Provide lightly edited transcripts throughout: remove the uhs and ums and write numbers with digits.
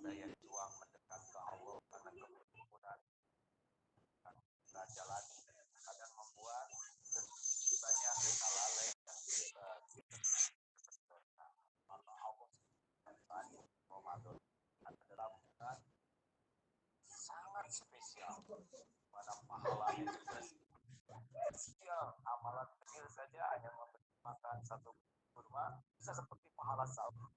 daya juang mendekat ke Allah karena kemudian kita jalani kadang membuat banyak kita lalai dan kita Allah Ramadan adalah bulan sangat spesial pada pahalanya juga spesial. Amalan kecil saja hanya memberi makan satu kurma bisa seperti pahala sahur.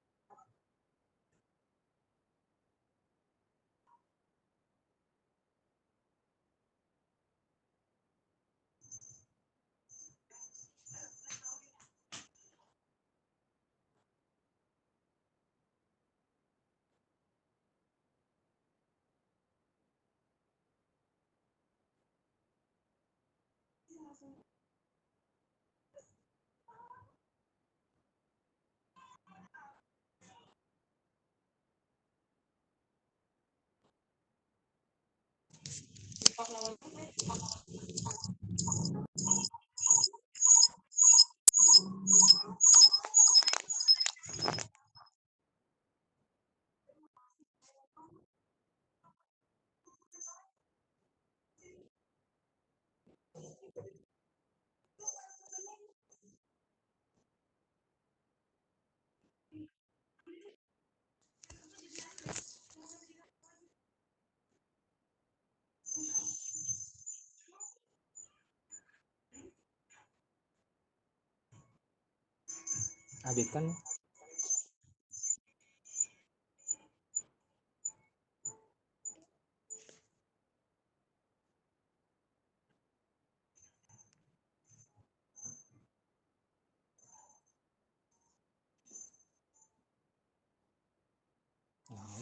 Adit kan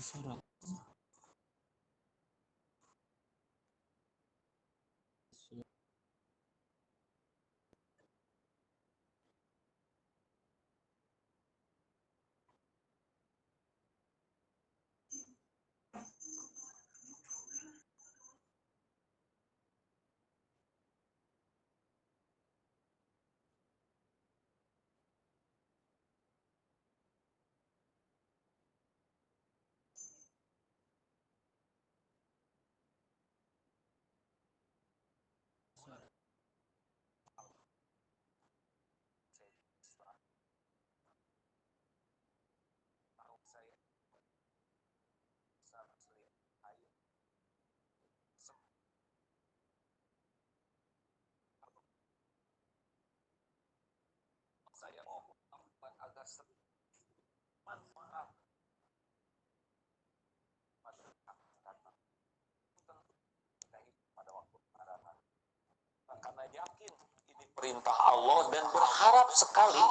suara Saya mohon agar manfaat pada waktu pengharapan. Karena yakin ini perintah Allah dan berharap sekali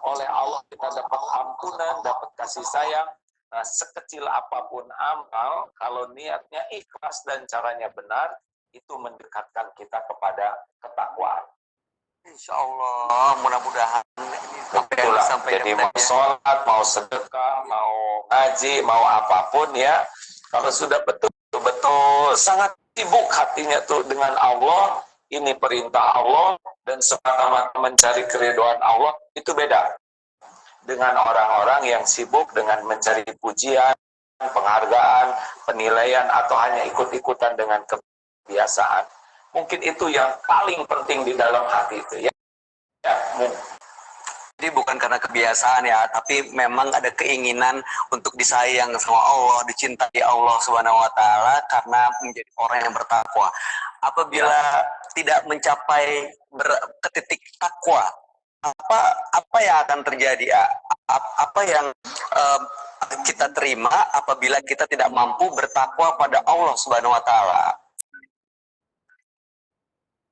oleh Allah kita dapat ampunan, dapat kasih sayang. Nah, sekecil apapun amal, kalau niatnya ikhlas dan caranya benar, itu mendekatkan kita kepada ketakwaan. Insya Allah, mudah-mudahan jadi mau sholat, mau sedekah, mau ngaji, mau apapun ya, kalau sudah betul-betul sangat sibuk hatinya tuh dengan Allah, ini perintah Allah dan semata-mata mencari keridhaan Allah, itu beda dengan orang-orang yang sibuk dengan mencari pujian, penghargaan, penilaian, atau hanya ikut-ikutan dengan kebiasaan. Mungkin itu yang paling penting di dalam hati itu ya. Jadi bukan karena kebiasaan ya, tapi memang ada keinginan untuk disayang sama Allah, dicintai Allah Subhanahu wa taala karena menjadi orang yang bertakwa. Apabila tidak mencapai ke titik takwa, apa yang akan terjadi ya? Apa yang kita terima apabila kita tidak mampu bertakwa pada Allah Subhanahu wa taala?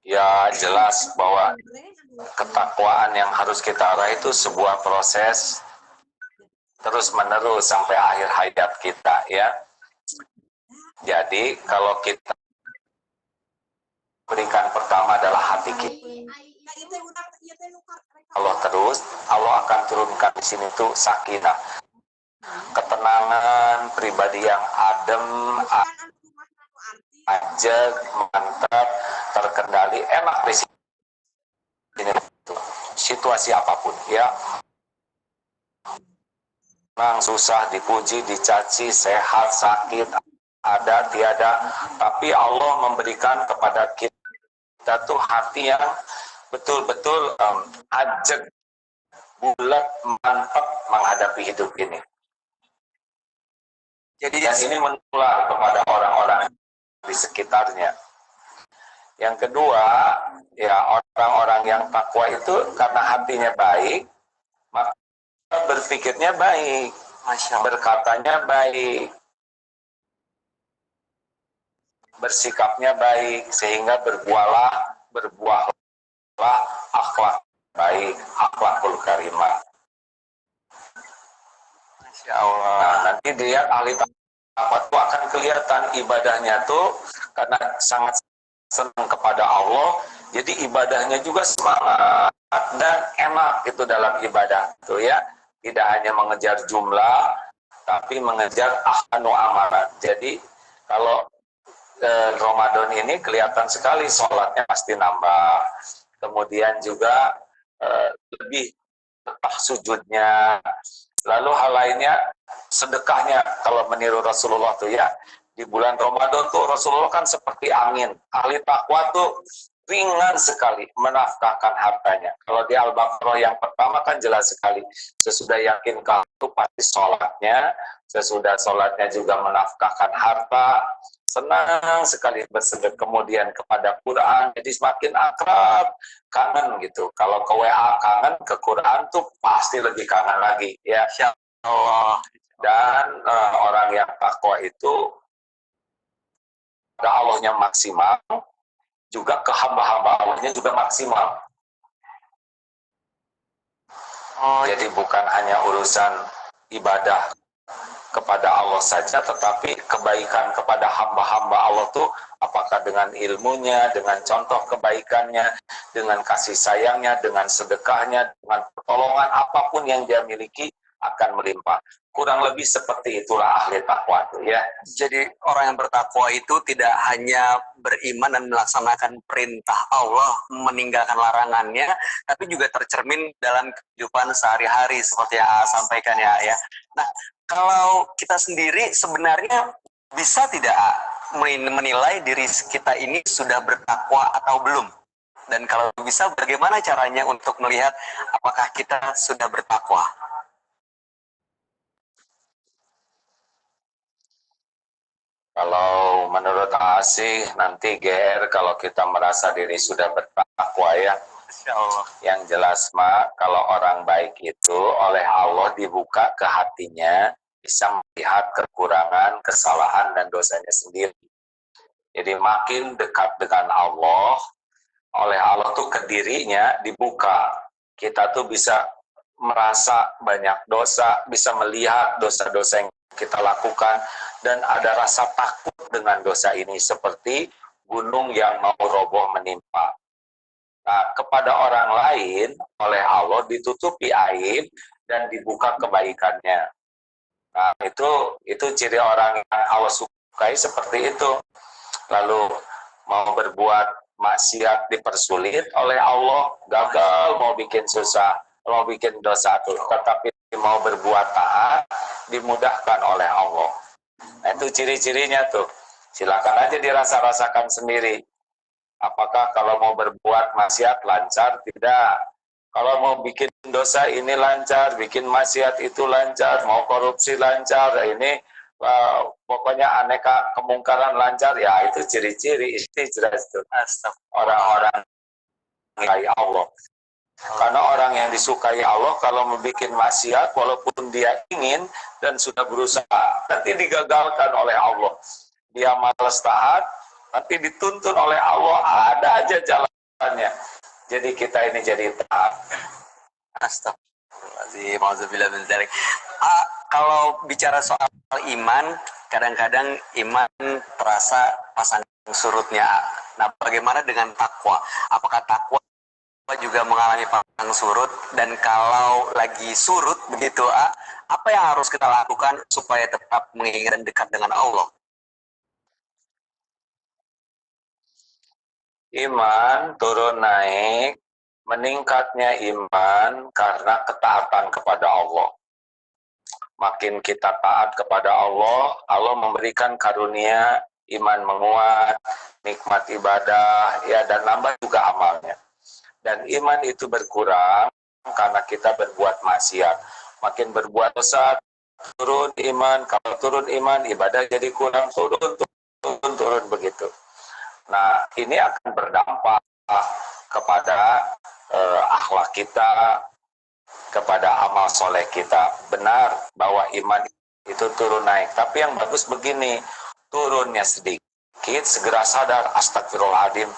Ya, jelas bahwa ketakwaan yang harus kita raih itu sebuah proses terus menerus sampai akhir hayat kita ya. Jadi kalau kita berikan pertama adalah hati kita, Allah terus Allah akan turunkan di sini tuh sakinah, ketenangan, pribadi yang adem, ajak, mantap, terkendali, enak di sini situasi apapun ya. senang, susah, dipuji, dicaci, sehat, sakit, ada, tiada. Tapi Allah memberikan kepada kita tuh hati yang betul-betul ajak, bulat, mantap menghadapi hidup ini. Jadi Dan ini menular kepada orang-orang di sekitarnya. Yang kedua, ya orang-orang yang takwa itu karena hatinya baik, maka berpikirnya baik, berkatanya baik, bersikapnya baik, sehingga berbuahlah akhlak baik, akhlakul karimah. Masya Allah. Nah, nanti dia ahli takwa itu akan kelihatan ibadahnya tuh karena sangat senang kepada Allah, jadi ibadahnya juga semangat dan enak itu dalam ibadah itu ya, tidak hanya mengejar jumlah tapi mengejar ahsanu amalan. Jadi kalau Ramadan ini kelihatan sekali sholatnya pasti nambah, kemudian juga lebih betah sujudnya, lalu hal lainnya sedekahnya. Kalau meniru Rasulullah tuh ya, di bulan Ramadan tuh Rasulullah kan seperti angin. Ahli takwa tuh ringan sekali menafkahkan hartanya. Kalau di Al-Baqarah yang pertama kan jelas sekali, sesudah yakin kamu pasti sholatnya, sesudah sholatnya juga menafkahkan harta, senang sekali bersedekah, kemudian kepada Quran, jadi semakin akrab, kangen gitu. Kalau ke WA kangen, ke Quran tuh pasti lebih kangen lagi ya. Masya Allah. Dan orang yang takwa itu Allahnya maksimal, juga ke hamba-hamba Allahnya juga maksimal. Jadi bukan hanya urusan ibadah kepada Allah saja, tetapi kebaikan kepada hamba-hamba Allah tuh apakah dengan ilmunya, dengan contoh kebaikannya, dengan kasih sayangnya, dengan sedekahnya, dengan pertolongan apapun yang dia miliki akan melimpah. Kurang lebih seperti itulah ahli takwa itu ya. Jadi orang yang bertakwa itu tidak hanya beriman dan melaksanakan perintah Allah, meninggalkan larangannya, tapi juga tercermin dalam kehidupan sehari-hari seperti yang A sampaikan ya. Nah, kalau kita sendiri sebenarnya bisa tidak menilai diri kita ini sudah bertakwa atau belum? Dan kalau bisa, bagaimana caranya untuk melihat apakah kita sudah bertakwa? Kalau menurut Asih nanti GR kalau kita merasa diri sudah bertakwa ya. Insya Allah. Yang jelas kalau orang baik itu oleh Allah dibuka ke hatinya, bisa melihat kekurangan, kesalahan dan dosanya sendiri. Jadi makin dekat dengan Allah, oleh Allah tuh ke dirinya dibuka. Kita tuh bisa merasa banyak dosa, bisa melihat dosa-dosa yang kita lakukan, dan ada rasa takut dengan dosa ini seperti gunung yang mau roboh menimpa. Nah, kepada orang lain oleh Allah ditutupi aib dan dibuka kebaikannya. Nah, itu ciri orang yang Allah sukai seperti itu. Lalu mau berbuat maksiat dipersulit oleh Allah, gagal, mau bikin susah, mau bikin dosa tuh, tetapi mau berbuat taat dimudahkan oleh Allah. Nah, itu ciri-cirinya tuh. Silakan aja dirasa-rasakan sendiri. Apakah kalau mau berbuat maksiat lancar? Tidak. Kalau mau bikin dosa ini lancar, bikin maksiat itu lancar, mau korupsi lancar, ini pokoknya aneka kemungkaran lancar, ya itu ciri-ciri, ini jelas tuh. Orang-orang yang Allah. Karena orang yang disukai Allah kalau membuat maksiat walaupun dia ingin dan sudah berusaha, nanti digagalkan oleh Allah. Dia malas taat, nanti dituntun oleh Allah, ada aja jalannya. Jadi kita ini jadi taat. Astagfirullahaladzim. Kalau bicara soal iman, kadang-kadang iman terasa pasang surutnya. Nah, bagaimana dengan takwa? Apakah takwa juga mengalami pasang surut? Dan kalau lagi surut begitu, apa yang harus kita lakukan supaya tetap mengingat dan dekat dengan Allah? Iman turun naik, meningkatnya iman karena ketaatan kepada Allah. makin kita taat kepada Allah, Allah memberikan karunia iman menguat, nikmat ibadah, ya, dan nambah juga amalnya. Dan iman itu berkurang karena kita berbuat maksiat. Makin berbuat dosa, turun iman. Kalau turun iman, ibadah jadi kurang, turun begitu. Nah, ini akan berdampak kepada akhlak kita, kepada amal soleh kita. Benar bahwa iman itu turun naik, tapi yang bagus begini, turunnya sedikit, segera sadar, astagfirullahaladzim,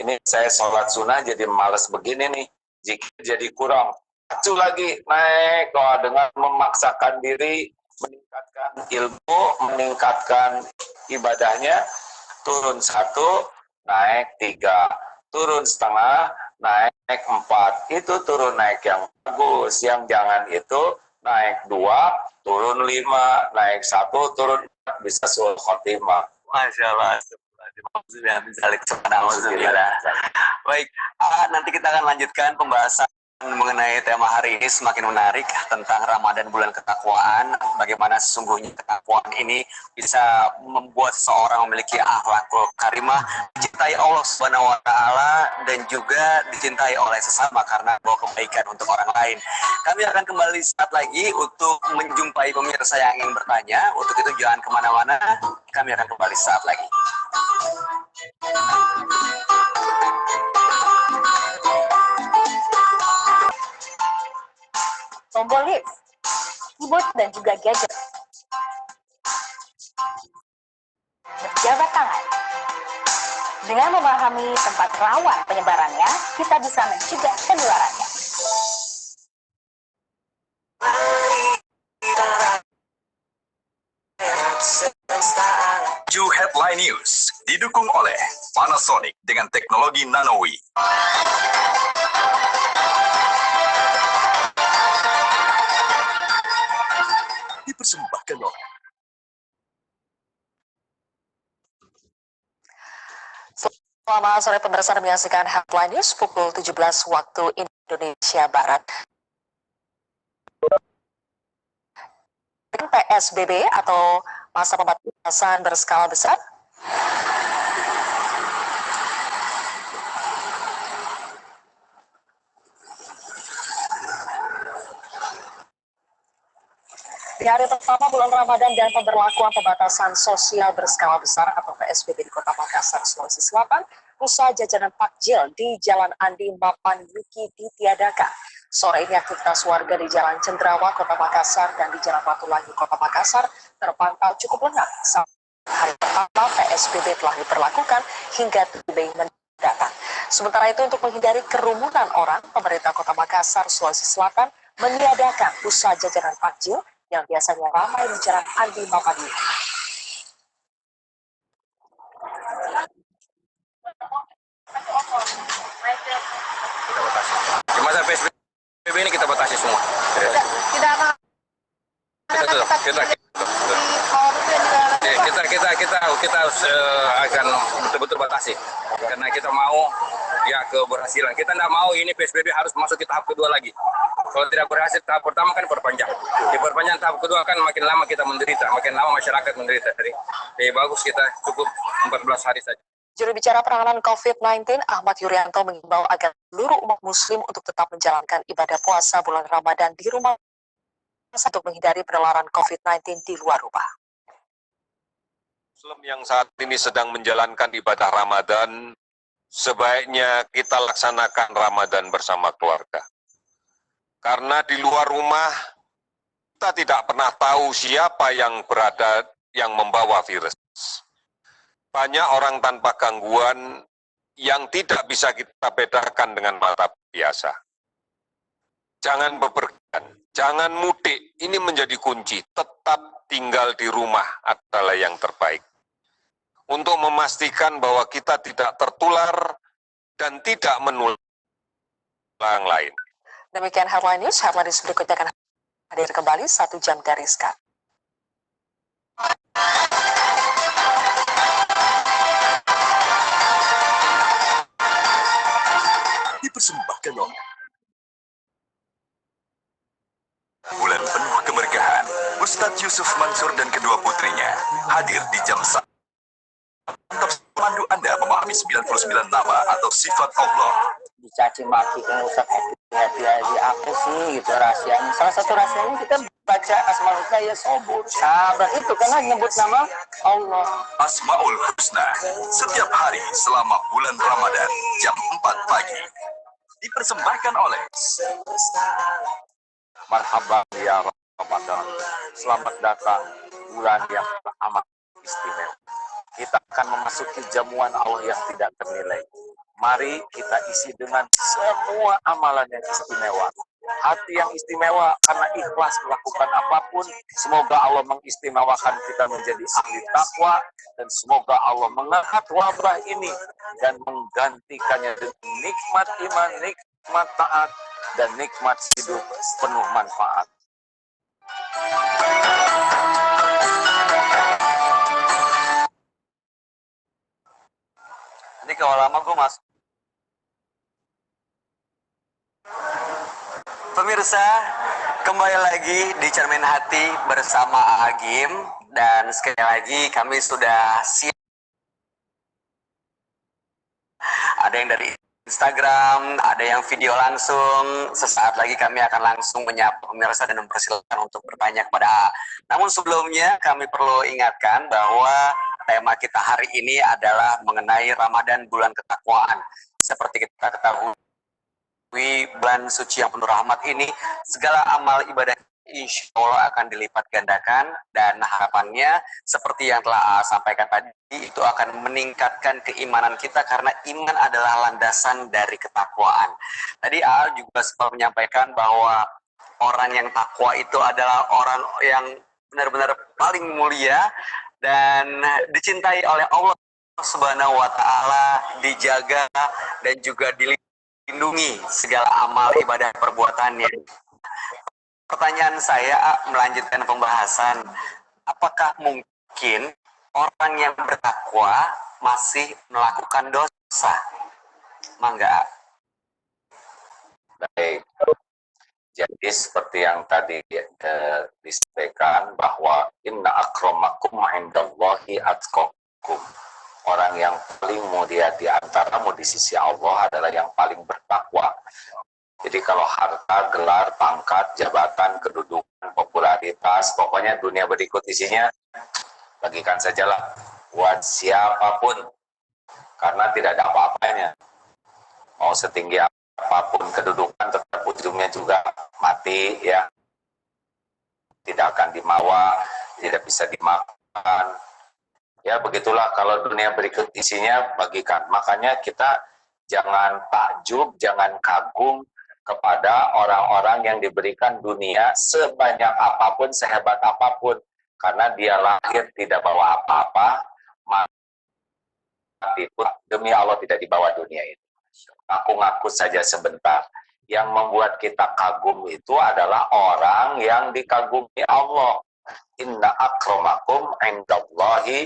ini saya sholat sunnah jadi males begini nih, zikir jadi kurang, acu lagi naik, dengan memaksakan diri, meningkatkan ilmu, meningkatkan ibadahnya, turun 1, naik 3, turun setengah, naik 4, itu turun naik yang bagus. Yang jangan itu naik 2, turun 5, naik 1, turun 4, bisa suul khotimah. Masya Allah. Baik, nanti kita akan lanjutkan pembahasan mengenai tema hari ini semakin menarik tentang Ramadan bulan ketakwaan. Bagaimana sesungguhnya ketakwaan ini bisa membuat seseorang memiliki akhlakul karimah, dicintai Allah Subhanahu wa taala dan juga dicintai oleh sesama karena bawa kebaikan untuk orang lain. Kami akan kembali saat lagi untuk menjumpai pemirsa yang ingin bertanya. Untuk itu jangan kemana-mana, kami akan kembali saat lagi. Tombol lift, keyboard, dan juga gadget. Berjabat tangan. Dengan memahami tempat rawan penyebarannya, kita bisa mencegah penularannya. Ju Headline News didukung oleh Panasonic dengan teknologi Nanowi. Dipersembahkan oleh Selamat sore pemirsa, menyaksikan Headline News pukul 17 waktu Indonesia Barat. PSBB atau masa pembatasan berskala besar di hari pertama bulan Ramadan dan pemberlakuan pembatasan sosial berskala besar atau PSBB di Kota Makassar, Sulawesi Selatan, usaha jajanan takjil di Jalan Andi Mapan Yuki ditiadakan. Sore ini aktivitas warga di Jalan Cenderawah, Kota Makassar, dan di Jalan Batulangi, Kota Makassar terpantau cukup lengang. Hari pertama PSBB telah diberlakukan hingga 7 Mei mendatang. Sementara itu, untuk menghindari kerumunan orang, pemerintah Kota Makassar, Sulawesi Selatan meniadakan usaha jajanan takjil yang biasanya ramai di Jalan Andi Mapan Yuki. di masa PSBB ini kita batasi semua. Tidak Kita harus akan betul-betul batasi karena kita mau ya keberhasilan. Kita tidak mau ini PSBB harus masuk ke tahap kedua lagi. Kalau tidak berhasil tahap pertama kan perpanjang. Diperpanjang tahap kedua kan makin lama kita menderita, makin lama masyarakat menderita. Jadi bagus kita cukup 14 hari saja. Juru bicara penanganan COVID-19 Ahmad Yuryanto mengimbau agar seluruh umat muslim untuk tetap menjalankan ibadah puasa bulan Ramadan di rumah untuk menghindari penularan COVID-19 di luar rumah. Muslim yang saat ini sedang menjalankan ibadah Ramadan, sebaiknya kita laksanakan Ramadan bersama keluarga. Karena di luar rumah, kita tidak pernah tahu siapa yang berada, yang membawa virus. Banyak orang tanpa gangguan yang tidak bisa kita bedakan dengan mata biasa. Jangan bepergian, jangan mudik, ini menjadi kunci. Tetap tinggal di rumah adalah yang terbaik. Untuk memastikan bahwa kita tidak tertular dan tidak menular orang lain. Demikian Headline News berikutnya akan hadir kembali 1 jam dari sekarang. Dipersembahkan oleh bulan penuh keberkahan Ustadz Yusuf Mansur dan kedua putrinya hadir di jam saat memandu Anda memahami 99 nama atau sifat Allah. Dicaci maki ke Ustaz happy apa sih gitu rahasianya. Salah satu rahasianya kita baca Asmaul Husna ya sobur. Nah, berarti itu karena nyebut nama Allah. Asmaul Husna setiap hari selama bulan Ramadan jam 4 pagi. Dipersembahkan oleh Marhaban ya Ramadan. Selamat datang bulan yang amat istimewa. Kita akan memasuki jamuan Allah yang tidak ternilai. Mari kita isi dengan semua amalan yang istimewa. Hati yang istimewa karena ikhlas melakukan apapun. Semoga Allah mengistimewakan kita menjadi ahli takwa. Dan semoga Allah mengangkat wabah ini dan menggantikannya dengan nikmat iman, nikmat taat, dan nikmat hidup penuh manfaat. Nanti kalau lama gue masuk. Pemirsa, kembali lagi di Cermin Hati bersama Agim, dan sekali lagi kami sudah siap. Ada yang dari Instagram, ada yang video langsung. Sesaat lagi kami akan langsung menyapa pemirsa dan mempersilakan untuk bertanya kepada A. Namun sebelumnya kami perlu ingatkan bahwa tema kita hari ini adalah mengenai Ramadan, bulan ketakwaan. Seperti kita ketahui, bulan suci yang penuh rahmat ini, segala amal ibadah insya Allah akan dilipat gandakan, dan harapannya seperti yang telah sampaikan tadi, itu akan meningkatkan keimanan kita karena iman adalah landasan dari ketakwaan. Tadi A juga sempat menyampaikan bahwa orang yang takwa itu adalah orang yang benar-benar paling mulia dan dicintai oleh Allah Subhanahu wa Ta'ala, dijaga dan juga dilindungi segala amal ibadah perbuatannya. Pertanyaan saya melanjutkan pembahasan, apakah mungkin orang yang bertakwa masih melakukan dosa? Mangga. Baik. Jadi seperti yang tadi disampaikan bahwa inna akramakum indallahi atqakum. Orang yang paling mulia di antaramu di sisi Allah adalah yang paling bertakwa. Jadi kalau harta, gelar, pangkat, jabatan, kedudukan, popularitas, pokoknya dunia berikut isinya, bagikan sajalah buat siapapun. Karena tidak ada apa-apanya. Mau setinggi apapun kedudukan, tetap ujungnya juga mati, ya. Tidak akan dimawa, tidak bisa dimakan. Ya begitulah kalau dunia berikut isinya, bagikan. Makanya kita jangan takjub, jangan kagum kepada orang-orang yang diberikan dunia sebanyak apapun, sehebat apapun, karena dia lahir tidak bawa apa-apa, mati pun demi Allah tidak dibawa dunia itu. Ngaku-ngaku saja sebentar. Yang membuat kita kagum itu adalah orang yang dikagumi Allah. Inna akramakum indallahi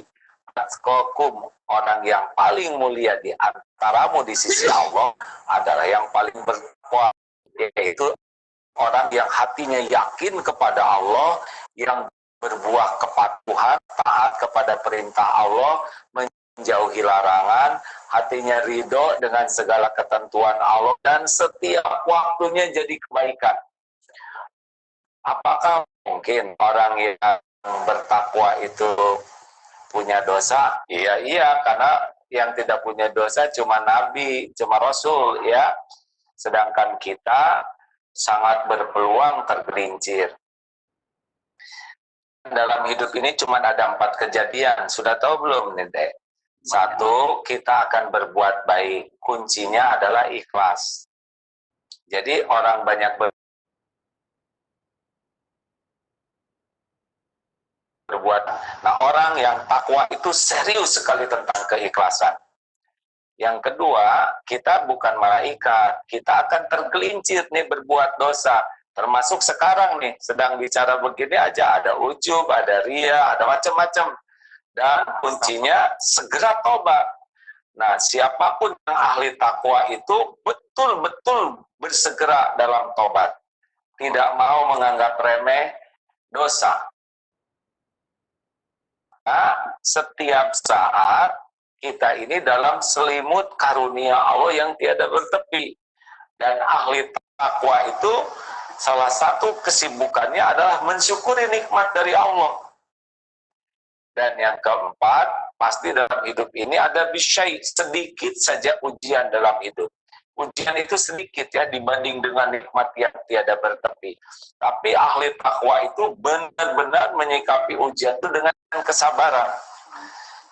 atqakum. Orang yang paling mulia di antaramu di sisi Allah adalah yang paling bertakwa, yaitu orang yang hatinya yakin kepada Allah, yang berbuah kepatuhan, taat kepada perintah Allah, menjauhi larangan, hatinya ridho dengan segala ketentuan Allah, dan setiap waktunya jadi kebaikan. Apakah mungkin orang yang bertakwa itu punya dosa? Iya, karena yang tidak punya dosa cuma Nabi, cuma Rasul, ya. Sedangkan kita sangat berpeluang tergelincir. Dalam hidup ini cuma ada 4 kejadian. Sudah tahu belum, Nede? 1, kita akan berbuat baik. Kuncinya adalah ikhlas. Jadi orang banyak berbuat. Nah, orang yang takwa itu serius sekali tentang keikhlasan. Yang kedua, kita bukan malaikat, kita akan tergelincir nih berbuat dosa. Termasuk sekarang nih, sedang bicara begini aja, ada ujub, ada ria, ada macam-macam. Dan kuncinya segera tobat. Nah, siapapun yang ahli takwa itu betul-betul bersegera dalam tobat. Tidak mau menganggap remeh dosa. setiap saat kita ini dalam selimut karunia Allah yang tiada bertepi. Dan ahli takwa itu salah satu kesibukannya adalah mensyukuri nikmat dari Allah. Dan yang keempat, pasti dalam hidup ini ada bisyai, sedikit saja ujian dalam hidup. Ujian itu sedikit ya dibanding dengan nikmat yang tiada bertepi. Tapi ahli takwa itu benar-benar menyikapi ujian itu dengan kesabaran.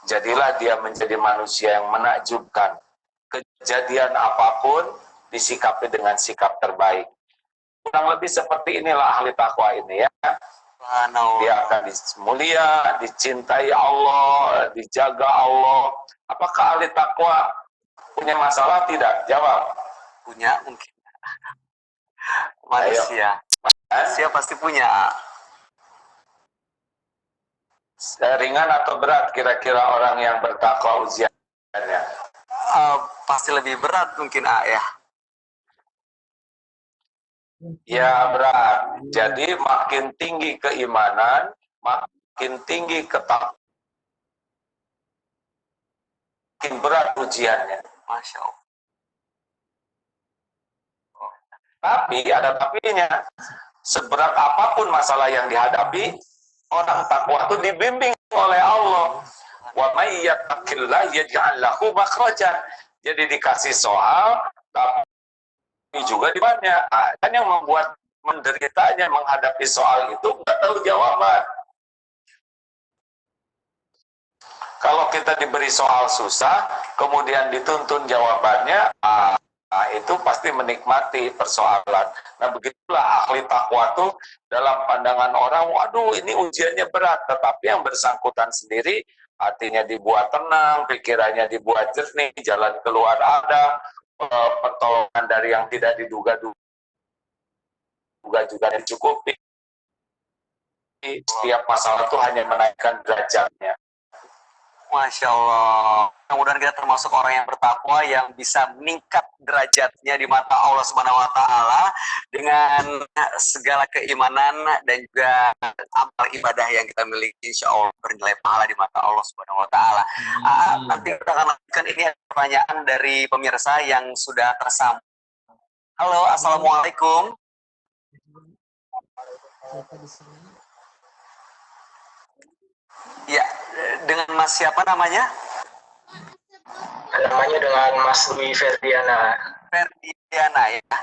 Jadilah dia menjadi manusia yang menakjubkan. Kejadian apapun disikapi dengan sikap terbaik. Kurang lebih seperti inilah ahli takwa ini ya. Dia akan mulia, dicintai Allah, dijaga Allah. Apakah ahli takwa punya masalah? Tidak. Jawab. Punya mungkin. Manusia. Manusia pasti punya. Ringan atau berat kira-kira orang yang bertakwa ujiannya? Pasti lebih berat mungkin ya. Ya berat. Jadi makin tinggi keimanan, makin tinggi ketakwa, makin berat ujiannya. Masya Allah. Tapi ada tapinya. Seberat apapun masalah yang dihadapi, orang takwa itu dibimbing oleh Allah. Wa may yattaqillah yaj'al lahu makhrajan. Jadi dikasih soal, tapi juga di banyak. Kan yang membuat menderitanya menghadapi soal itu nggak tahu jawaban. Kalau kita diberi soal susah, kemudian dituntun jawabannya, itu pasti menikmati persoalan. Nah begitulah ahli takwa tuh dalam pandangan orang, waduh ini ujiannya berat, tetapi yang bersangkutan sendiri hatinya dibuat tenang, pikirannya dibuat jernih, jalan keluar ada, pertolongan dari yang tidak diduga-duga juga dicukupi. Setiap masalah itu hanya menaikkan derajatnya. Masya Allah. Mudah-mudahan kita termasuk orang yang bertakwa yang bisa meningkat derajatnya di mata Allah Subhanahu Wa Taala dengan segala keimanan dan juga amal ibadah yang kita miliki. Insya Allah bernilai pahala di mata Allah Subhanahu Wa Taala. Nanti kita akan lanjutkan, ini pertanyaan dari pemirsa yang sudah tersambung. Halo, assalamualaikum. Ya, dengan Mas siapa namanya? Namanya dengan Mas Dwi Ferdiana. Ferdiana ya.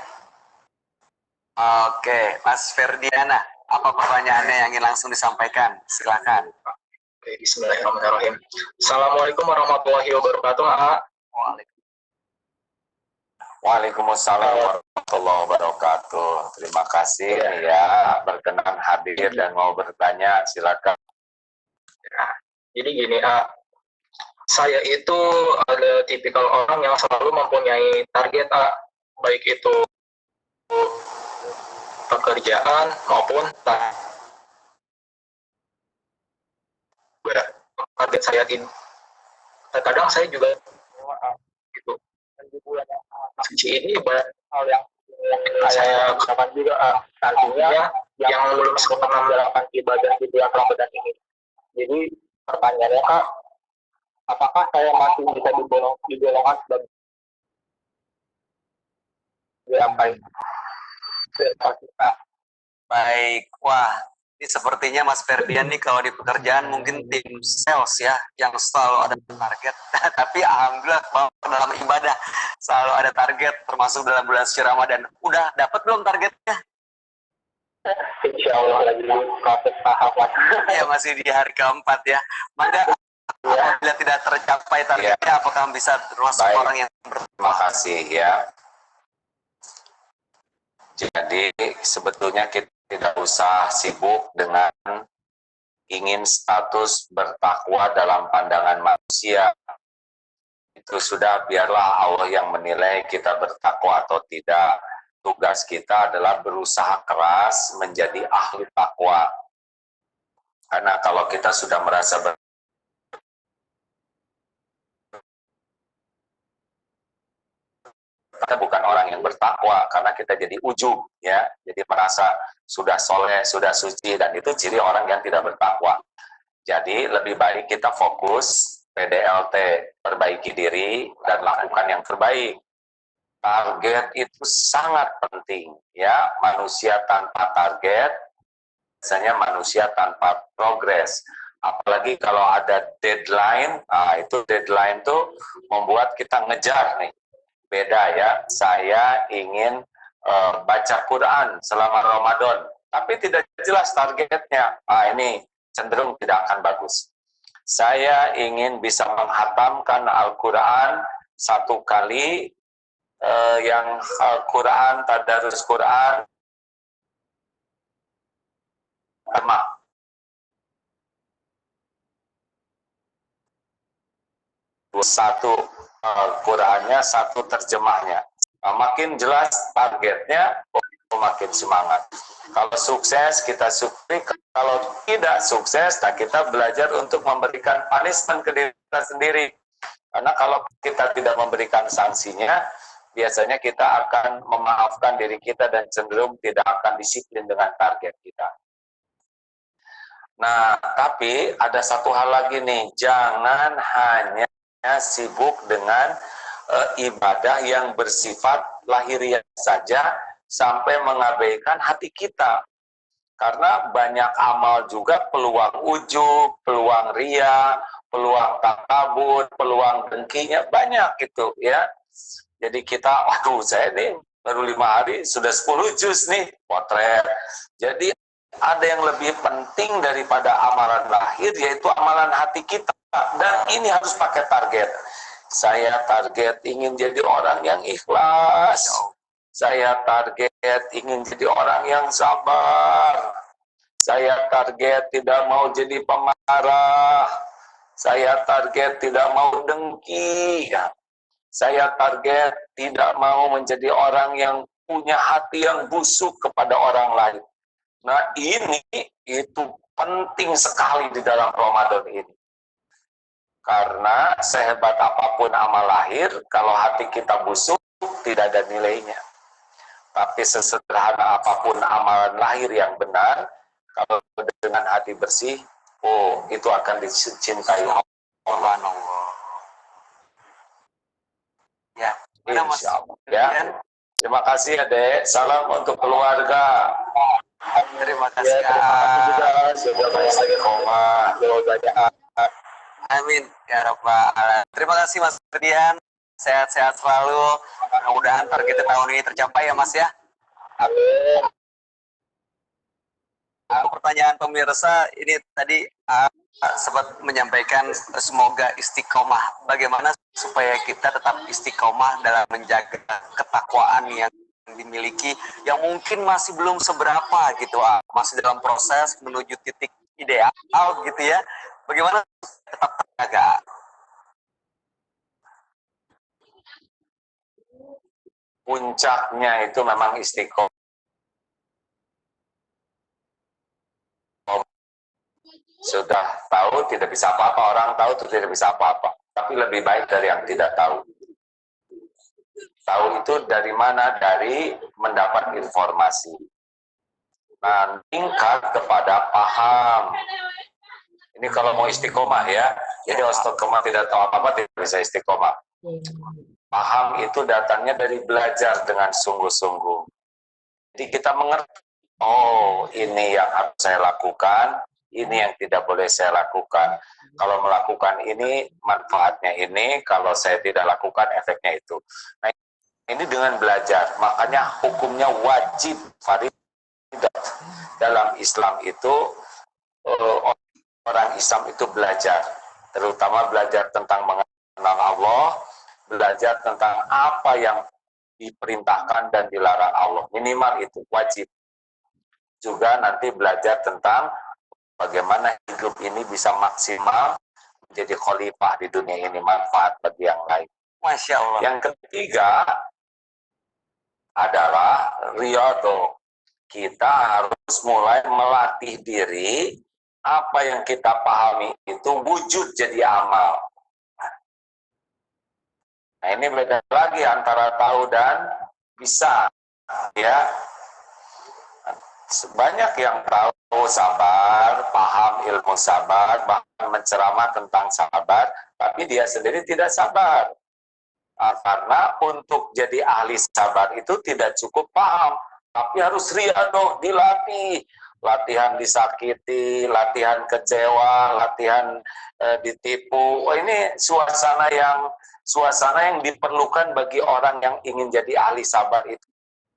Oke, Mas Ferdiana, apa pertanyaannya yang ingin langsung disampaikan? Silakan. Oke, bismillahirrahmanirrahim. Assalamualaikum warahmatullahi wabarakatuh. Waalaikumsalam warahmatullahi wabarakatuh. Terima kasih ya berkenan hadir dan mau bertanya, silakan. Jadi gini, saya itu ada tipikal orang yang selalu mempunyai target, baik itu pekerjaan maupun target saya ini. Terkadang saya juga gitu. Di bulan suci ini banyak hal yang saya katakan juga, artinya yang belum sempurna menjalankan ibadah di bulan Ramadan ini. Jadi pertanyaannya, Kak, apakah saya masih bisa digolongkan sebagai sampai Baik, wah, ini sepertinya Mas Ferdian nih kalau di pekerjaan mungkin tim sales ya, yang selalu ada target. Tapi alhamdulillah dalam ibadah selalu ada target, termasuk dalam bulan suci Ramadan. Udah dapat belum targetnya? Insya Allah lagi proses tahapan. Ya masih di hari keempat ya. Maka apabila tidak tercapai targetnya, apakah bisa termasuk orang yang Terima kasih ya. Jadi sebetulnya kita tidak usah sibuk dengan ingin status bertakwa dalam pandangan manusia. Itu sudah, biarlah Allah yang menilai kita bertakwa atau tidak. Tugas kita adalah berusaha keras menjadi ahli takwa. Karena kalau kita sudah merasa kita bukan orang yang bertakwa, karena kita jadi ujub ya, jadi merasa sudah soleh, sudah suci, dan itu ciri orang yang tidak bertakwa. Jadi lebih baik kita fokus PDLT, perbaiki diri dan lakukan yang terbaik. Target itu sangat penting ya. Manusia tanpa target biasanya manusia tanpa progres. Apalagi kalau ada deadline, itu deadline tuh membuat kita ngejar nih. Beda ya, saya ingin baca Quran selama Ramadan, tapi tidak jelas targetnya. Ini cenderung tidak akan bagus. Saya ingin bisa menghatamkan Al-Quran 1 kali, yang Al-Quran, tadarus Quran, satu Qurannya, 1 terjemahnya. Makin jelas targetnya, makin semangat. Kalau sukses, kita syukuri. Kalau tidak sukses, nah kita belajar untuk memberikan punishment ke diri kita sendiri. Karena kalau kita tidak memberikan sanksinya, biasanya kita akan memaafkan diri kita dan cenderung tidak akan disiplin dengan target kita. Nah, tapi ada satu hal lagi nih, jangan hanya sibuk dengan ibadah yang bersifat lahiriah saja sampai mengabaikan hati kita. Karena banyak amal juga peluang ujub, peluang ria, peluang takabur, peluang dengkinya banyak gitu ya. Jadi kita, waduh saya nih baru 5 hari sudah 10 juz nih, potret. Jadi ada yang lebih penting daripada amalan lahir, yaitu amalan hati kita. Dan ini harus pakai target. Saya target ingin jadi orang yang ikhlas. Saya target ingin jadi orang yang sabar. Saya target tidak mau jadi pemarah. Saya target tidak mau dengki. Saya target tidak mau menjadi orang yang punya hati yang busuk kepada orang lain. Nah ini itu penting sekali di dalam Ramadan ini. Karena sehebat apapun amal lahir, kalau hati kita busuk, tidak ada nilainya. Tapi sesederhana apapun amalan lahir yang benar, kalau dengan hati bersih, itu akan dicintai Allah. Ya, Insya Allah. Ya. Terima kasih Adek. Salam untuk keluarga. Terima kasih. Sudah istiqomah. Amin ya Rabbal Alamin. Terima kasih Mas Ferdian. Sehat-sehat selalu. Mudah-mudahan target tahun ini tercapai ya Mas ya. Amin. Pertanyaan pemirsa ini tadi sempat menyampaikan semoga istiqomah. Bagaimana supaya kita tetap istiqomah dalam menjaga ketakwaan yang dimiliki, yang mungkin masih belum seberapa gitu, masih dalam proses menuju titik ideal gitu ya. Bagaimana tetap terjaga? Puncaknya itu memang istiqomah. Sudah tahu tidak bisa apa-apa, orang tahu itu tidak bisa apa-apa. Tapi lebih baik dari yang tidak tahu. Tahu itu dari mana? Dari mendapat informasi. Nah, tingkat kepada paham. Ini kalau mau istiqomah ya. Jadi istiqomah tidak tahu apa-apa, tidak bisa istiqomah. Paham itu datangnya dari belajar dengan sungguh-sungguh. Jadi kita mengerti, oh ini yang harus saya lakukan, ini yang tidak boleh saya lakukan. Kalau melakukan ini, manfaatnya ini. Kalau saya tidak lakukan, efeknya itu. Nah, ini dengan belajar. Makanya hukumnya wajib faridah. Dalam Islam itu, orang Islam itu belajar. Terutama belajar tentang mengenal Allah, belajar tentang apa yang diperintahkan dan dilarang Allah. Minimal itu wajib. Juga nanti belajar tentang bagaimana hidup ini bisa maksimal menjadi khalifah di dunia ini, manfaat bagi yang lain. Masya Allah. Yang ketiga adalah riyadhah. Kita harus mulai melatih diri, apa yang kita pahami itu wujud jadi amal. Nah ini beda lagi antara tahu dan bisa. Ya, sebanyak yang tahu sabar, paham ilmu sabar, bahkan menceramah tentang sabar, tapi dia sendiri tidak sabar. Karena untuk jadi ahli sabar itu tidak cukup paham, tapi harus riadoh, dilatih. Latihan disakiti, latihan kecewa, latihan ditipu. Oh, ini suasana yang diperlukan bagi orang yang ingin jadi ahli sabar itu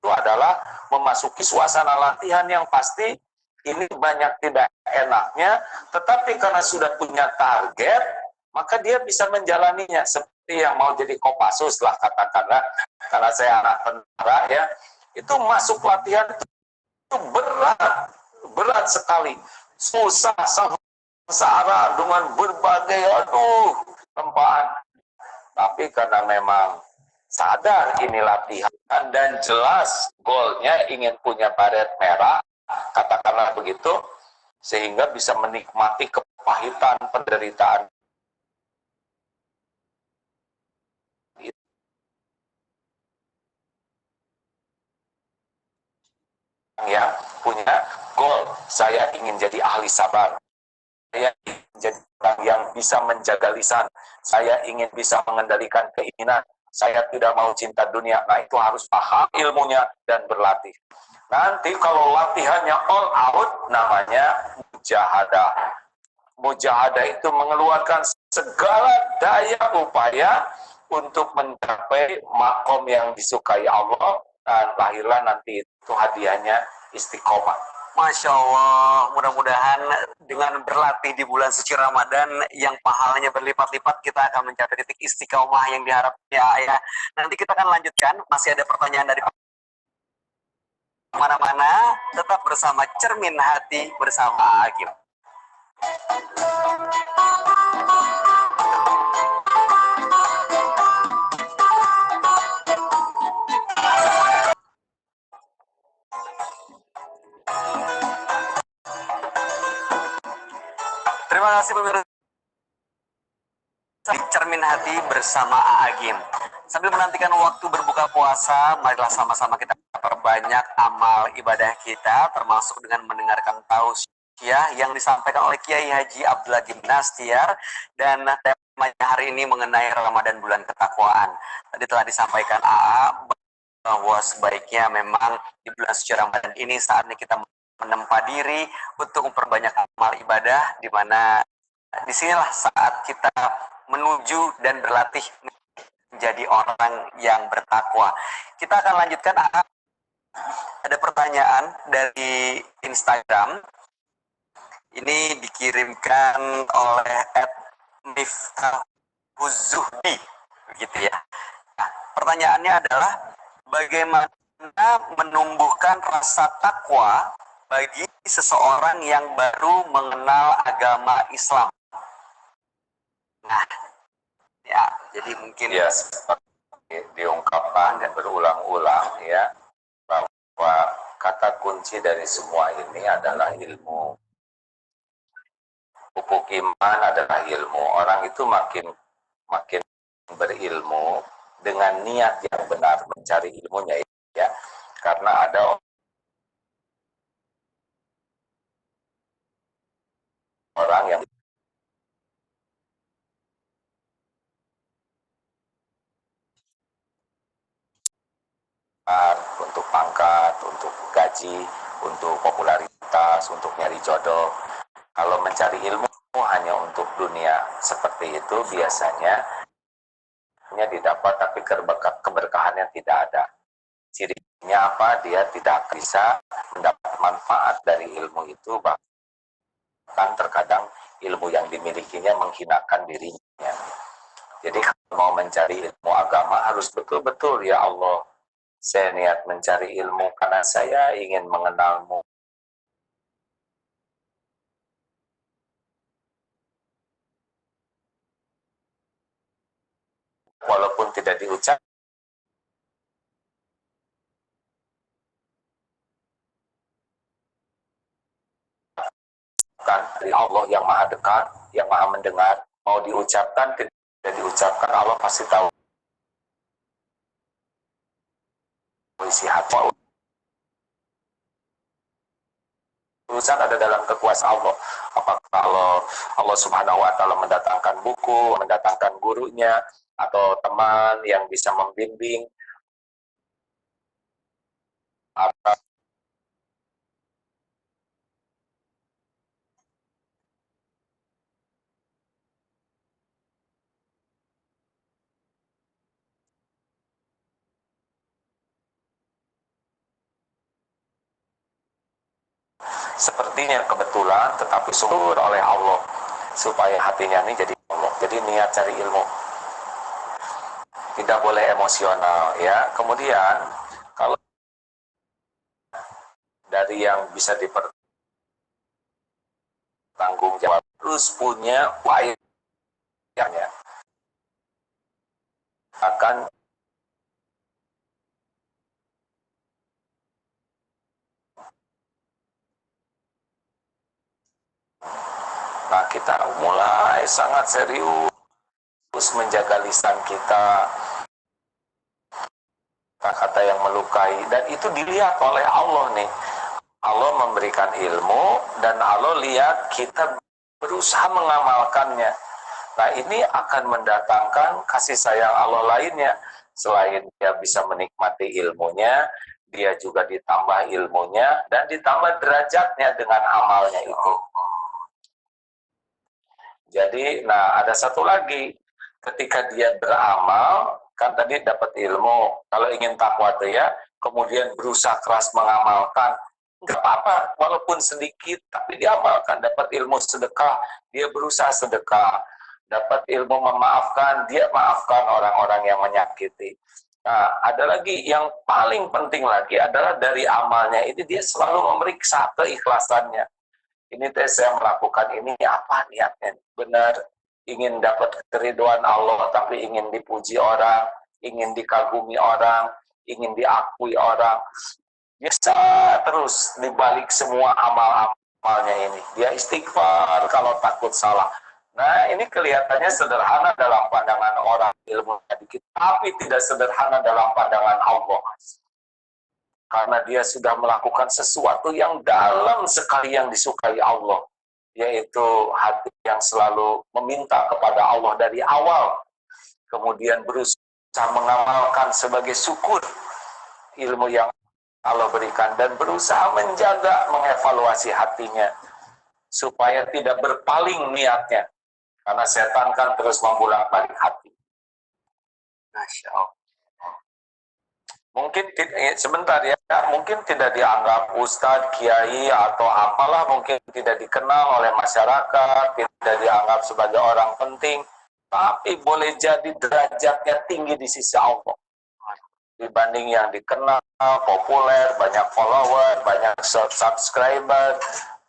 adalah memasuki suasana latihan yang pasti ini banyak tidak enaknya, tetapi karena sudah punya target, maka dia bisa menjalaninya. Seperti yang mau jadi Kopassus lah katakanlah, karena saya anak tentara ya, itu masuk latihan itu berat sekali, susah, sengsara dengan berbagai tempaan. Tapi karena memang sadar ini latihan dan jelas goalnya ingin punya baret merah, katakanlah begitu, sehingga bisa menikmati kepahitan penderitaan yang punya goal, saya ingin jadi ahli sabar, saya ingin jadi orang yang bisa menjaga lisan, saya ingin bisa mengendalikan keinginan, saya tidak mau cinta dunia. Nah, itu harus paham ilmunya dan berlatih. Nanti kalau latihannya all out, namanya mujahadah. Mujahadah itu mengeluarkan segala daya upaya untuk mencapai makom yang disukai Allah, dan lahirlah nanti itu hadiahnya istiqomah. Masya Allah, mudah-mudahan dengan berlatih di bulan suci Ramadan yang pahalanya berlipat-lipat, kita akan mencapai titik istiqomah yang diharapkan ya. Nanti kita akan lanjutkan, masih ada pertanyaan dari mana-mana, tetap bersama Cermin Hati bersama Agim. Terima kasih pemirsa di Cermin Hati bersama Agim. Sambil menantikan waktu berbuka puasa, marilah sama-sama kita perbanyak amal ibadah kita, termasuk dengan mendengarkan tausiah yang disampaikan oleh Kiai Haji Abdullah Gimnastiar, dan temanya hari ini mengenai Ramadan bulan ketakwaan. Tadi telah disampaikan AA bahwa sebaiknya memang di bulan suci Ramadan ini saatnya kita menempa diri untuk memperbanyak amal ibadah, di mana disinilah saat kita menuju dan berlatih menjadi orang yang bertakwa. Kita akan lanjutkan. Ada pertanyaan dari Instagram. Ini dikirimkan oleh @miftahuzzuhdi, begitu ya. Nah, pertanyaannya adalah bagaimana menumbuhkan rasa takwa bagi seseorang yang baru mengenal agama Islam. Nah, ya, jadi mungkin ya seperti diungkapkan dan berulang-ulang ya, bahwa kata kunci dari semua ini adalah ilmu. Pupuk iman adalah ilmu. Orang itu makin berilmu dengan niat yang benar mencari ilmunya ya. Karena ada orang yang untuk pangkat, untuk gaji, untuk popularitas, untuk nyari jodoh. Kalau mencari ilmu hanya untuk dunia seperti itu, biasanya hanya didapat tapi keberkahannya tidak ada. Cirinya apa? Dia tidak bisa mendapat manfaat dari ilmu itu, bahkan terkadang ilmu yang dimilikinya menghinakan dirinya. Jadi kalau mau mencari ilmu agama harus betul-betul, ya Allah, saya niat mencari ilmu karena saya ingin mengenalmu. Walaupun tidak diucapkan dari Allah yang maha dekat, yang maha mendengar, mau diucapkan tidak diucapkan, Allah pasti tahu isi hati. urusan ada dalam kekuasaan Allah. Apakah Allah Subhanahu wa taala mendatangkan buku, mendatangkan gurunya atau teman yang bisa membimbing, apa sepertinya kebetulan tetapi syukur oleh Allah supaya hatinya ini jadi Allah. Jadi niat cari ilmu. Tidak boleh emosional ya. Kemudian kalau dari yang bisa dipertanggungjawab terus punya wayangnya akan nah kita mulai sangat serius menjaga lisan kita, kata-kata yang melukai, dan itu dilihat oleh Allah nih. Allah memberikan ilmu dan Allah lihat kita berusaha mengamalkannya. Nah ini akan mendatangkan kasih sayang Allah lainnya. Selain dia bisa menikmati ilmunya, dia juga ditambah ilmunya dan ditambah derajatnya dengan amalnya itu. Jadi, nah ada satu lagi, ketika dia beramal, kan tadi dapat ilmu, kalau ingin takwa tuh ya, kemudian berusaha keras mengamalkan, nggak apa-apa, walaupun sedikit, tapi diamalkan, dapat ilmu sedekah, dia berusaha sedekah, dapat ilmu memaafkan, dia maafkan orang-orang yang menyakiti. Nah, ada lagi yang paling penting lagi adalah dari amalnya ini dia selalu memeriksa keikhlasannya. Ini saya melakukan ini apa niatnya? Benar ingin dapat keriduan Allah tapi ingin dipuji orang, ingin dikagumi orang, ingin diakui orang. Biasa terus dibalik semua amal-amalnya ini. Dia istighfar kalau takut salah. Nah, ini kelihatannya sederhana dalam pandangan orang, ilmunya dikit, tapi tidak sederhana dalam pandangan Allah. Karena dia sudah melakukan sesuatu yang dalam sekali yang disukai Allah, yaitu hati yang selalu meminta kepada Allah dari awal, kemudian berusaha mengamalkan sebagai syukur ilmu yang Allah berikan, dan berusaha menjaga, mengevaluasi hatinya, supaya tidak berpaling niatnya, karena setan kan terus membolak-balik hati. Masya Allah. Mungkin sebentar ya, mungkin tidak dianggap ustadz, kiai atau apalah, mungkin tidak dikenal oleh masyarakat, tidak dianggap sebagai orang penting, tapi boleh jadi derajatnya tinggi di sisi Allah dibanding yang dikenal, populer, banyak follower, banyak subscriber.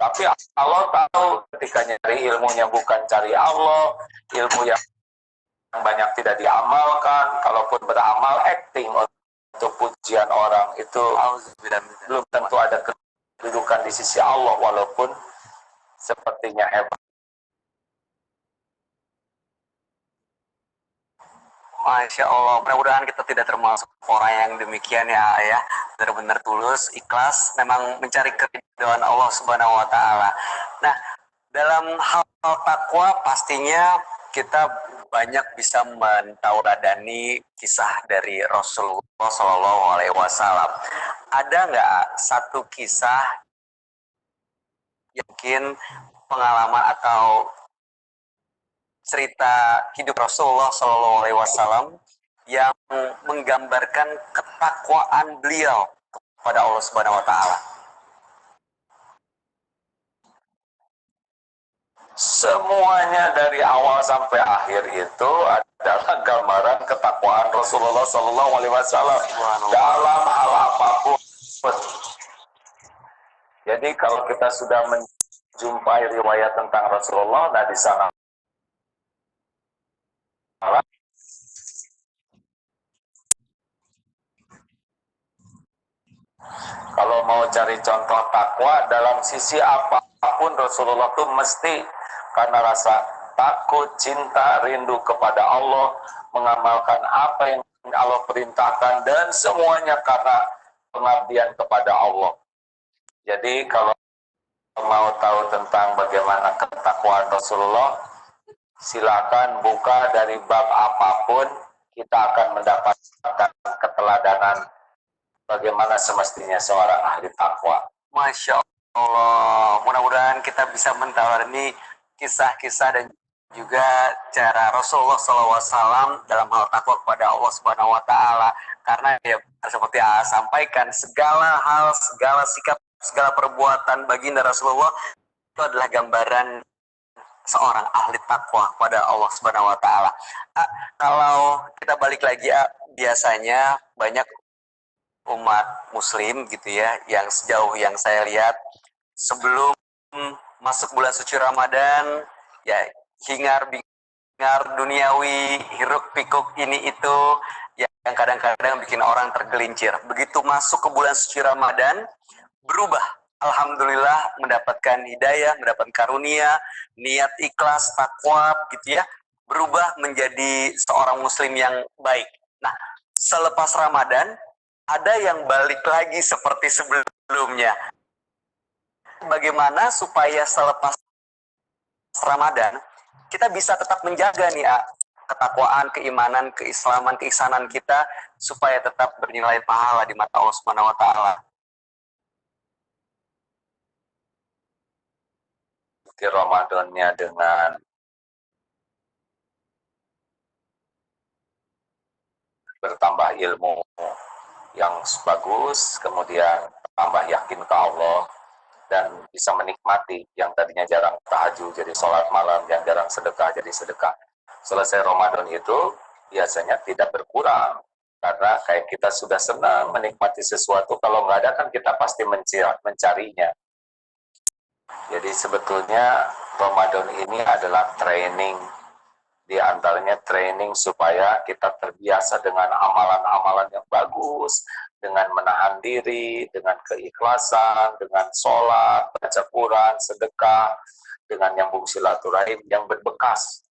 Tapi Allah tahu ketika nyari ilmunya bukan cari Allah, ilmu yang banyak tidak diamalkan, kalaupun beramal acting untuk pujian orang, itu belum tentu ada kedudukan di sisi Allah walaupun sepertinya hebat. Masya Allah, mudah-mudahan kita tidak termasuk orang yang demikian ya, benar-benar tulus, ikhlas, memang mencari keridhaan Allah Subhanahu Wa Taala. Nah, dalam hal takwa pastinya kita banyak bisa mentauladani kisah dari Rasulullah Shallallahu Alaihi Wasallam. Ada nggak satu kisah yang mungkin pengalaman atau cerita hidup Rasulullah Shallallahu Alaihi Wasallam yang menggambarkan ketakwaan beliau kepada Allah Subhanahu Wa Taala? Semuanya dari awal sampai akhir itu adalah gambaran ketakwaan Rasulullah Sallallahu Alaihi Wasallam dalam hal apapun. Jadi kalau kita sudah menjumpai riwayat tentang Rasulullah, nah di sana kalau mau cari contoh takwa dalam sisi apapun, Rasulullah itu mesti karena rasa takut, cinta, rindu kepada Allah, mengamalkan apa yang Allah perintahkan, dan semuanya karena pengabdian kepada Allah. Jadi kalau mau tahu tentang bagaimana ketakwaan Rasulullah, silakan buka dari bab apapun, kita akan mendapatkan keteladanan bagaimana semestinya seorang ahli takwa. Masya Allah, mudah-mudahan kita bisa mentalani kisah-kisah dan juga cara Rasulullah SAW dalam hal takwa kepada Allah Subhanahu Wa Taala. Karena ya seperti A sampaikan, segala hal, segala sikap, segala perbuatan baginda Rasulullah itu adalah gambaran seorang ahli takwa pada Allah Subhanahu Wa Taala. Kalau kita balik lagi, biasanya banyak umat Muslim gitu ya, yang sejauh yang saya lihat sebelum masuk bulan suci Ramadan, ya hingar-bingar duniawi, hiruk pikuk ini itu yang kadang-kadang bikin orang tergelincir. Begitu masuk ke bulan suci Ramadan, berubah. Alhamdulillah mendapatkan hidayah, mendapatkan karunia, niat ikhlas, takwa gitu ya, berubah menjadi seorang muslim yang baik. Nah, selepas Ramadan ada yang balik lagi seperti sebelumnya. Bagaimana supaya selepas Ramadan kita bisa tetap menjaga nih ketakwaan, keimanan, keislaman, keihsanan kita supaya tetap bernilai pahala di mata Allah Subhanahu Wa Taala. Di Ramadannya dengan bertambah ilmu yang bagus, kemudian tambah yakin ke Allah, dan bisa menikmati yang tadinya jarang tahajud jadi sholat malam, yang jarang sedekah jadi sedekah. Selesai Ramadan itu biasanya tidak berkurang, karena kayak kita sudah senang menikmati sesuatu, kalau nggak ada kan kita pasti mencarinya. Jadi sebetulnya Ramadan ini adalah training, di antaranya training supaya kita terbiasa dengan amalan-amalan yang bagus, dengan menahan diri, dengan keikhlasan, dengan sholat, baca Quran, sedekah, dengan nyambung silaturahim yang berbekas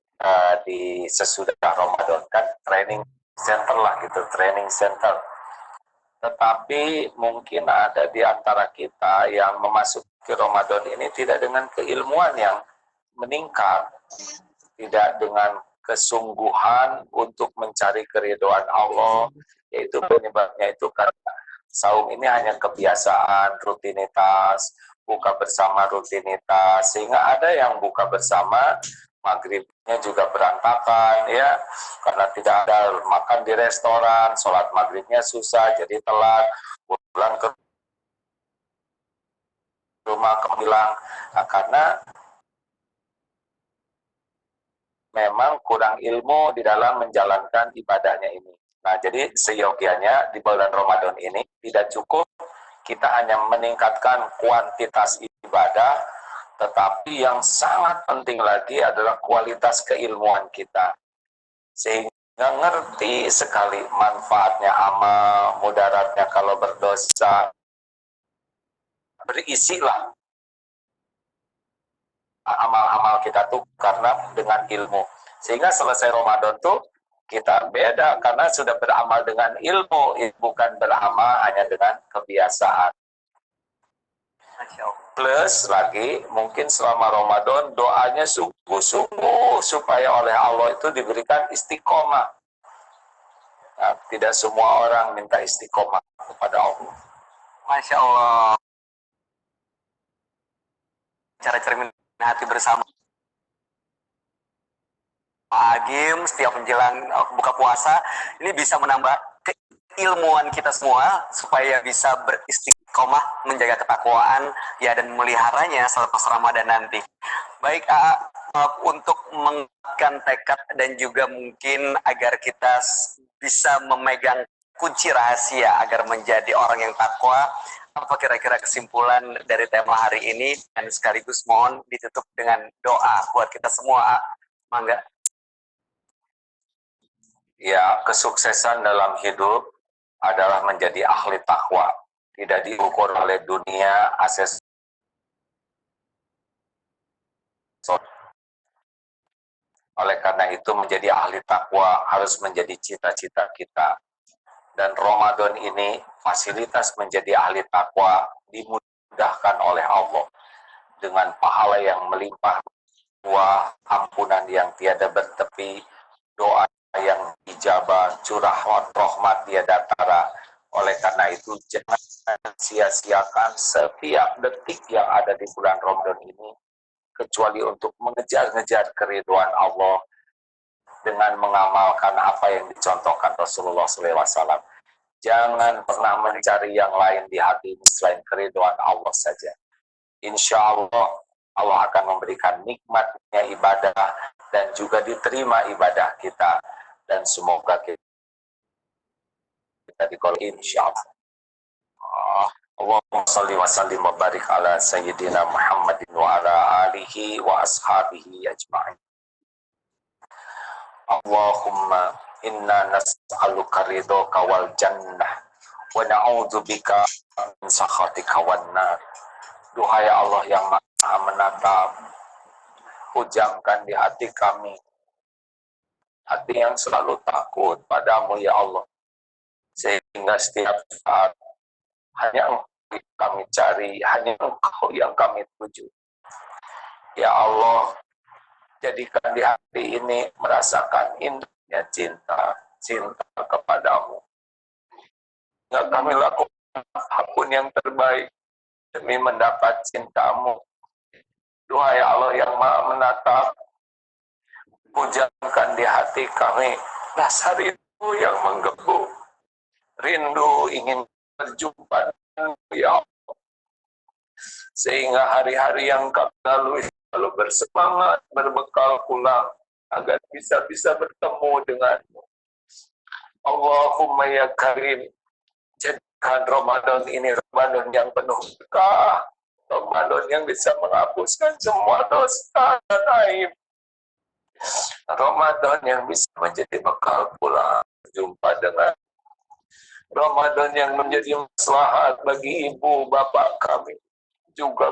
di sesudah Ramadan, kan training center lah gitu, training center. Tetapi mungkin ada di antara kita yang memasuki Ramadan ini tidak dengan keilmuan yang meningkat, tidak dengan kesungguhan untuk mencari keridhaan Allah, yaitu penyebabnya itu karena saum ini hanya kebiasaan, rutinitas, buka bersama rutinitas, sehingga ada yang buka bersama maghribnya juga berantakan ya, karena tidak ada makan di restoran, sholat maghribnya susah jadi telat, pulang ke rumah bilang, karena memang kurang ilmu di dalam menjalankan ibadahnya ini. Nah, jadi seyogianya di bulan Ramadan ini tidak cukup kita hanya meningkatkan kuantitas ibadah, tetapi yang sangat penting lagi adalah kualitas keilmuan kita. Sehingga ngerti sekali manfaatnya amal, mudaratnya kalau berdosa. Berisilah amal-amal kita tuh karena dengan ilmu. Sehingga selesai Ramadan tuh kita beda karena sudah beramal dengan ilmu, bukan beramal hanya dengan kebiasaan. Plus lagi mungkin selama Ramadan doanya sungguh-sungguh supaya oleh Allah itu diberikan istiqomah. Nah, tidak semua orang minta istiqomah kepada Allah. Masya Allah. Cara cermin hati bersama. Agim setiap menjelang buka puasa ini bisa menambah keilmuan kita semua supaya bisa beristiqomah menjaga ketakwaan ya dan memeliharanya selepas Ramadan nanti. Baik untuk menguatkan tekad dan juga mungkin agar kita bisa memegang kunci rahasia agar menjadi orang yang takwa, apa kira-kira kesimpulan dari tema hari ini, dan sekaligus mohon ditutup dengan doa buat kita semua. Mangga. Ya, kesuksesan dalam hidup adalah menjadi ahli takwa. Tidak diukur oleh dunia, akses. Oleh karena itu menjadi ahli takwa harus menjadi cita-cita kita. Dan Ramadan ini fasilitas menjadi ahli takwa dimudahkan oleh Allah. dengan pahala yang melimpah, buah ampunan yang tiada bertepi, doa yang dijabah, curah rahmat tiada tara. Oleh karena itu jangan sia-siakan setiap detik yang ada di bulan Ramadan ini kecuali untuk mengejar-ngejar keriduan Allah dengan mengamalkan apa yang dicontohkan Rasulullah SAW. Jangan pernah mencari yang lain di hati selain keriduan Allah saja. Insya Allah, Allah akan memberikan nikmatnya ibadah dan juga diterima ibadah kita. Dan semoga kita digolong insya Allah. Allahumma salli wa sallim wa barik ala sayyidina Muhammadin wa ala alihi wa ashabihi ajma'in. Allahumma inna nas'aluka ridhoka wal jannah wa na'udzubika min sakhatika wan nar. Duhai Allah yang Maha menatap, hujamkan di hati kami hati yang selalu takut padamu ya Allah, sehingga setiap saat hanya Engkau yang kami cari, hanya Engkau yang kami tuju. Ya Allah, jadikan di hati ini merasakan indahnya cinta kepadamu. Yang kami lakukan apapun yang terbaik demi mendapat cintamu. Duhai Allah yang Maha menatap, hujamkan di hati kami rasa rindu yang menggebu, rindu ingin berjumpa denganmu ya Allah, sehingga hari-hari yang kami lalui selalu bersemangat berbekal pulang agar bisa bertemu denganmu. Allahumma ya Karim, jadikan Ramadan ini Ramadan yang penuh berkah, Ramadan yang bisa menghapuskan semua dosa dan aib, Ramadan yang bisa menjadi bekal pulang berjumpa dengan, Ramadan yang menjadi maslahat bagi ibu bapak kami, juga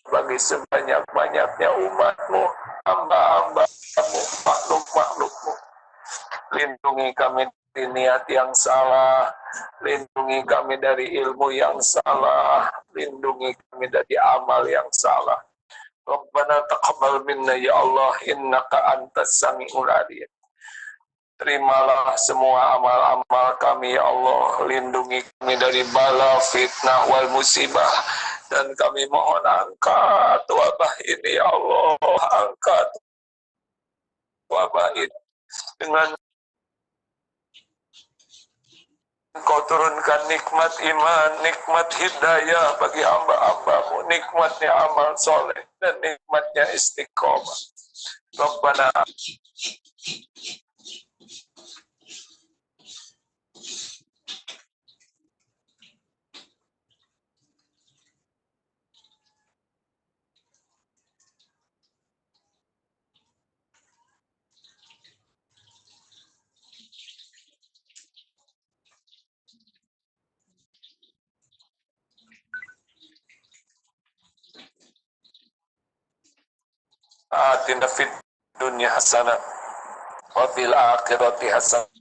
bagi sebanyak-banyaknya umatmu, hamba-hambamu, makhluk-makhlukmu. Lindungi kami dari niat yang salah, lindungi kami dari ilmu yang salah, lindungi kami dari amal yang salah. Rabbana taqabbal minna ya Allah, innaka antas sami'ul alim. Terimalah semua amal-amal kami ya Allah, lindungi kami dari bala, fitnah, wal musibah, dan kami mohon angkat wabah ini ya Allah, angkat wabah ini dengan Engkau turunkan nikmat iman, nikmat hidayah bagi hamba-hambamu, nikmatnya amal soleh, dan nikmatnya istiqomah. Rabbana atina fid dunya hasanah wa fil akhirati hasanah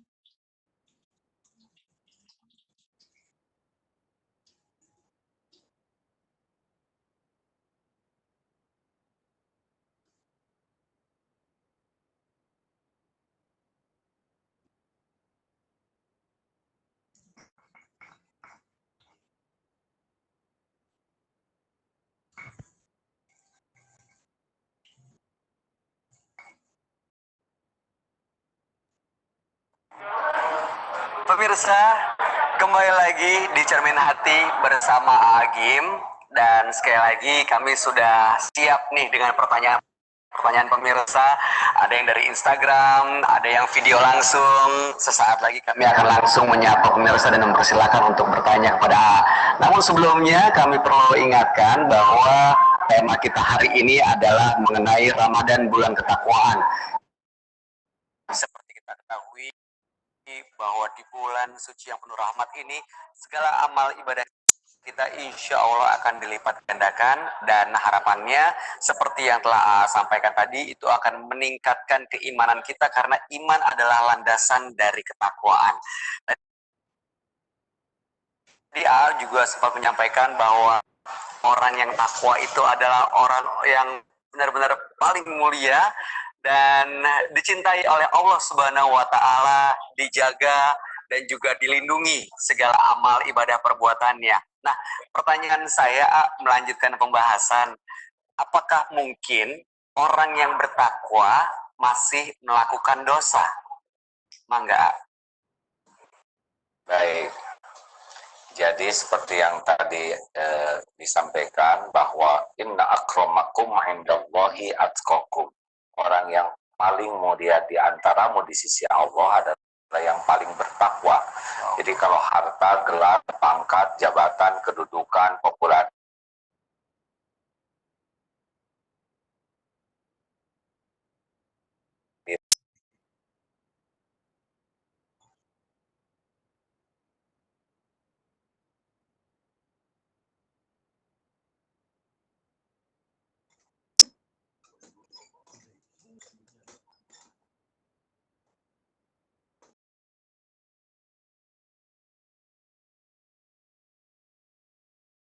Pemirsa, kembali lagi di Cermin Hati bersama Agim, dan sekali lagi kami sudah siap nih dengan pertanyaan pemirsa. Ada yang dari Instagram, ada yang video langsung. Sesaat lagi kami akan langsung menyapa pemirsa dan mempersilahkan untuk bertanya kepada A. Namun sebelumnya kami perlu ingatkan bahwa tema kita hari ini adalah mengenai Ramadan, bulan ketakwaan. Seperti kita ketahui bahwa di bulan suci yang penuh rahmat ini segala amal ibadah kita insya Allah akan dilipat gandakan, dan harapannya seperti yang telah sampaikan tadi itu akan meningkatkan keimanan kita karena iman adalah landasan dari ketakwaan. Tadi A juga sempat menyampaikan bahwa orang yang takwa itu adalah orang yang benar-benar paling mulia dan dicintai oleh Allah Subhanahu wa taala, dijaga dan juga dilindungi segala amal ibadah perbuatannya. Nah, pertanyaan saya melanjutkan pembahasan, apakah mungkin orang yang bertakwa masih melakukan dosa? Mangga. Baik. Jadi seperti yang tadi disampaikan bahwa inna akramakum indallahi atqakum. Orang yang paling mulia di antaramu di sisi Allah adalah yang paling bertakwa. Jadi kalau harta, gelar, pangkat, jabatan, kedudukan, popularitas